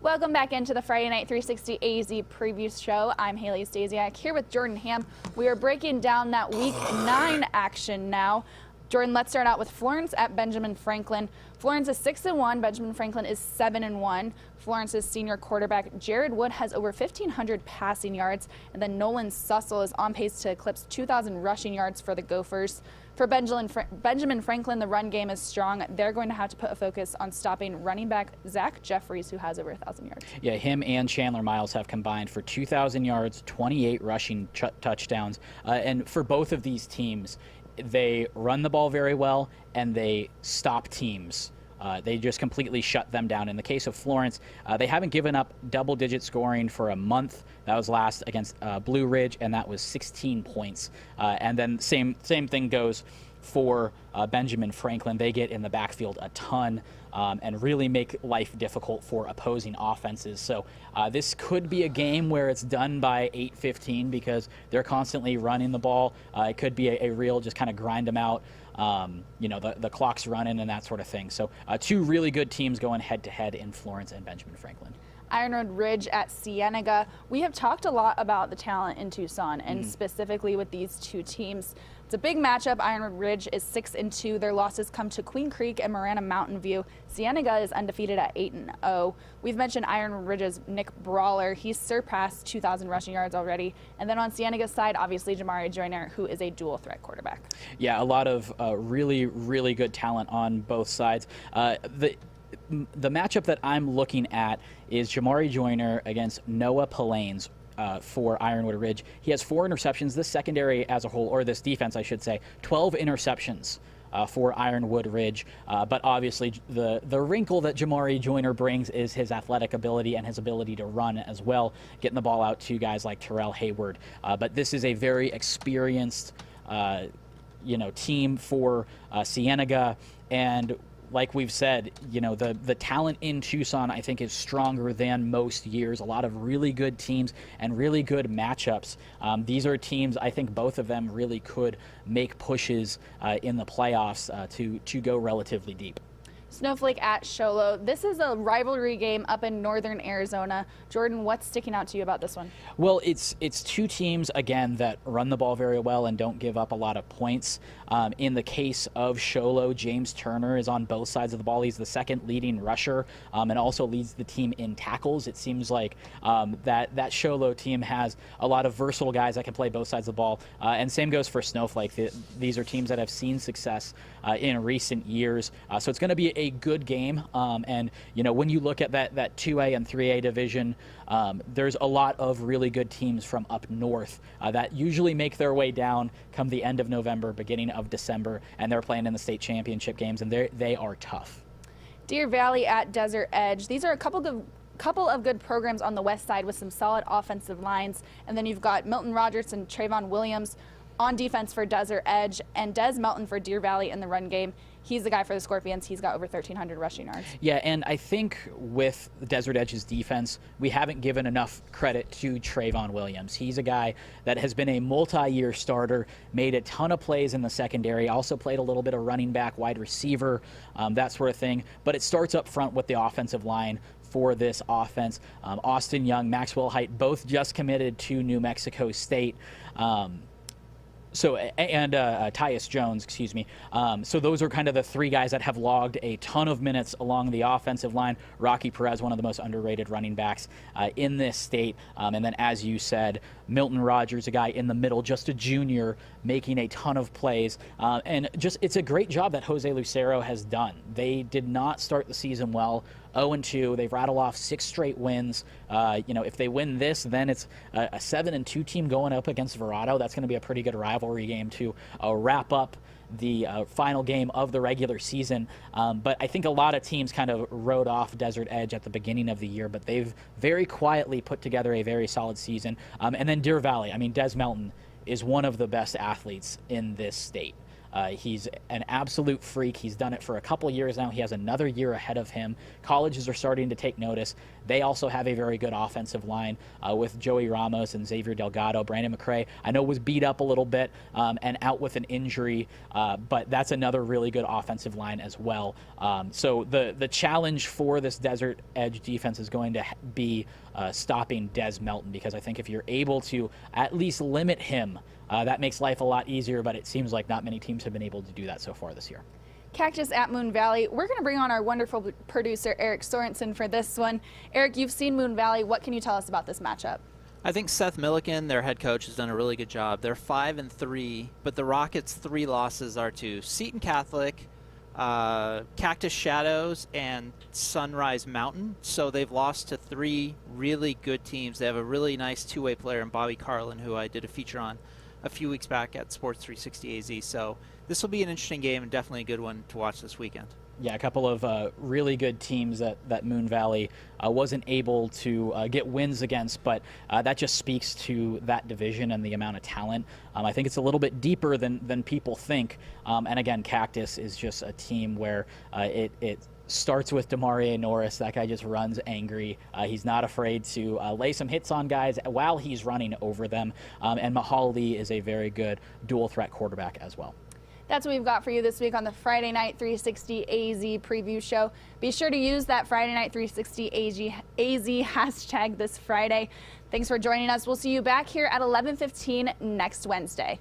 Welcome back into the Friday Night 360 AZ preview show. I'm Haley Stasiak here with Jordan Ham. We are breaking down that Week 9 action now. Jordan, let's start out with Florence at Benjamin Franklin. Florence is 6-1. Benjamin Franklin is 7-1. Florence's senior quarterback Jared Wood has over 1,500 passing yards, and then Nolan Sussel is on pace to eclipse 2,000 rushing yards for the Gophers. For Benjamin Franklin, the run game is strong. They're going to have to put a focus on stopping running back Zach Jeffries, who has over 1,000 yards. Yeah, him and Chandler Miles have combined for 2,000 yards, 28 rushing touchdowns. And for both of these teams, they run the ball very well, and they stop teams. They just completely shut them down. In the case of Florence, they haven't given up double-digit scoring for a month. That was last against Blue Ridge, and that was 16 points. And then same thing goes for Benjamin Franklin. They get in the backfield a ton and really make life difficult for opposing offenses. So this could be a game where it's done by 8:15 because they're constantly running the ball. It could be a real just kind of grind them out. The clock's running and that sort of thing. So two really good teams going head-to-head in Florence and Benjamin Franklin. Ironwood Ridge at Cienega. We have talked a lot about the talent in Tucson, and specifically with these two teams. It's a big matchup. Ironwood Ridge is 6-2. Their losses come to Queen Creek and Marana Mountain View. Cienega is undefeated at 8-0. We've mentioned Ironwood Ridge's Nick Brawler. He's surpassed 2,000 rushing yards already. And then on Cienega's side, obviously Jamari Joyner, who is a dual threat quarterback. Yeah, a lot of really, really good talent on both sides. The matchup that I'm looking at is Jamari Joyner against Noah Polanes for Ironwood Ridge. He has 4 interceptions. This secondary as a whole, or this defense, I should say, 12 interceptions for Ironwood Ridge. But obviously the wrinkle that Jamari Joyner brings is his athletic ability and his ability to run as well, getting the ball out to guys like Terrell Hayward. But this is a very experienced team for Cienega, and like we've said, the talent in Tucson, I think, is stronger than most years. A lot of really good teams and really good matchups. These are teams, I think both of them really could make pushes in the playoffs to go relatively deep. Snowflake at Show Low. This is a rivalry game up in northern Arizona. Jordan, what's sticking out to you about this one? Well, it's two teams, again, that run the ball very well and don't give up a lot of points. In the case of Show Low, James Turner is on both sides of the ball. He's the second leading rusher and also leads the team in tackles. It seems like that Show Low team has a lot of versatile guys that can play both sides of the ball. And same goes for Snowflake. These are teams that have seen success in recent years. So it's going to be a good game. And when you look at that 2A and 3A division, there's a lot of really good teams from up north that usually make their way down come the end of November, beginning of December, and they're playing in the state championship games, and they are tough. Deer Valley at Desert Edge. These are a couple of good programs on the west side with some solid offensive lines, and then you've got Milton Rogers and Trayvon Williams on defense for Desert Edge, and Des Melton for Deer Valley in the run game. He's the guy for the Scorpions. He's got over 1,300 rushing yards. Yeah, and I think with Desert Edge's defense, we haven't given enough credit to Trayvon Williams. He's a guy that has been a multi-year starter, made a ton of plays in the secondary, also played a little bit of running back, wide receiver, that sort of thing. But it starts up front with the offensive line for this offense. Austin Young, Maxwell Height, both just committed to New Mexico State. Tyus Jones, excuse me. So those are kind of the three guys that have logged a ton of minutes along the offensive line. Rocky Perez, one of the most underrated running backs in this state. And then, as you said, Milton Rogers, a guy in the middle, just a junior, making a ton of plays. And just it's a great job that Jose Lucero has done. They did not start the season well. 0-2. They've rattled off 6 straight wins. If they win this, then it's a 7-2 team going up against Verado. That's going to be a pretty good rivalry game to wrap up the final game of the regular season. But I think a lot of teams kind of rode off Desert Edge at the beginning of the year, but they've very quietly put together a very solid season. And then Deer Valley. I mean, Des Melton is one of the best athletes in this state. He's an absolute freak. He's done it for a couple years now. He has another year ahead of him. Colleges are starting to take notice. They also have a very good offensive line with Joey Ramos and Xavier Delgado. Brandon McCray, I know, was beat up a little bit and out with an injury, but that's another really good offensive line as well. So the challenge for this Desert Edge defense is going to be stopping Des Melton, because I think if you're able to at least limit him, that makes life a lot easier, but it seems like not many teams have been able to do that so far this year. Cactus at Moon Valley. We're going to bring on our wonderful producer, Eric Sorensen, for this one. Eric, you've seen Moon Valley. What can you tell us about this matchup? I think Seth Milliken, their head coach, has done a really good job. They're 5-3, but the Rockets' 3 losses are to Seton Catholic, Cactus Shadows, and Sunrise Mountain. So they've lost to 3 really good teams. They have a really nice two-way player in Bobby Carlin, who I did a feature on a few weeks back at Sports 360 AZ. So this will be an interesting game and definitely a good one to watch this weekend. Yeah, a couple of really good teams that Moon Valley wasn't able to get wins against, but that just speaks to that division and the amount of talent. I think it's a little bit deeper than people think. And again, Cactus is just a team where it starts with Demarie Norris. That guy just runs angry. He's not afraid to lay some hits on guys while he's running over them. And Mahal Lee is a very good dual threat quarterback as well. That's what we've got for you this week on the Friday Night 360 AZ preview show. Be sure to use that Friday Night 360 AZ hashtag this Friday. Thanks for joining us. We'll see you back here at 11:15 next Wednesday.